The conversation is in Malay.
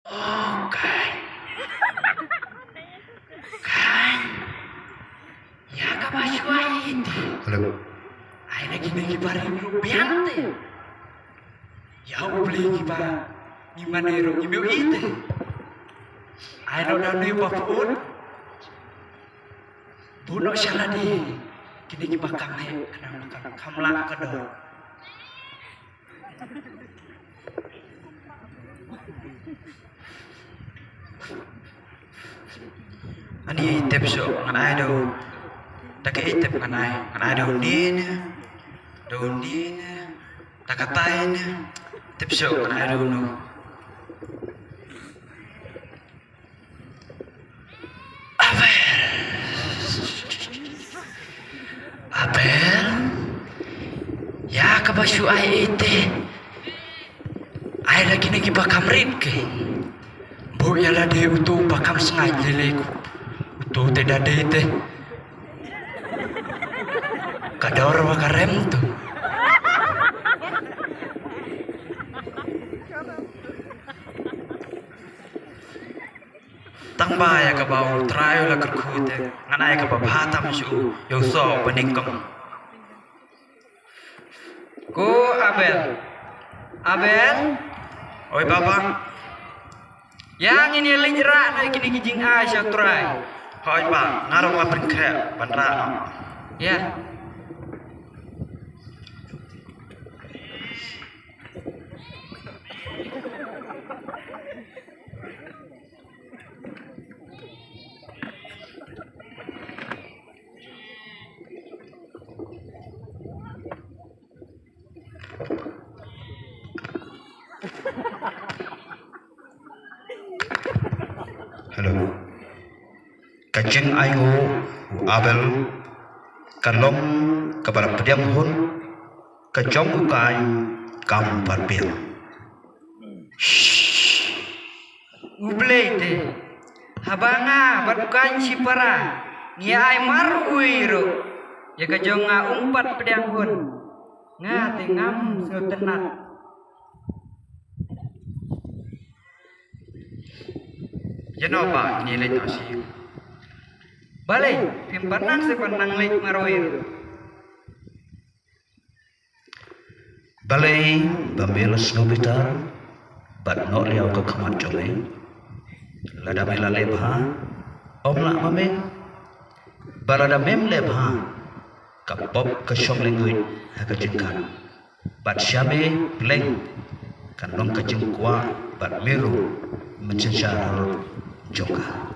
Oh, kan, ya kamasyo ay iti. Halo. Ay naging barang rupiante. Ya beli ba ni manero ni meu ite. Ay no na yung papuon. Buno siya na di. Kini ba kamay kanang kamlang ka do. Ani tepso nganay do. Itip nganay do din. Dondin, takatain, tepso nganay do no. Abel, ya kabasyo ay ite. Ay lagi bakam rip ke. Bu ya lade utu bakam sengaja leko. Utu tidak dete. Kador wakarem tu. Tang baya ka bau trayo la kerkute nganai ka babhata masyu yo so peningkong. Ku Abel. Oi papa. Yang ini linjra na kini kijing Aisyah trai. Hoi bang, ngarong la perke bandra. Ya. Halo. Kajeng ayo Abel kalong kabar pediam hun kajong ukai kampar bil. Ublete. Habanga badukan si para. Ngia ay maruiro. Ya kajong nga umpat pedianghun. Nga tingam sutenat. Jeno ba inilit na siya. Balay, pimpanang sa pananglit maruiro. Balay bamilas ngobitar bat no liao ka kamat jole. Lada mela lebha omla mame barada mem lebha kapop ka syom lenguit ha ka jengkan. Bat syabe bleng kanong ka jengkwa bat meru mencecar joka.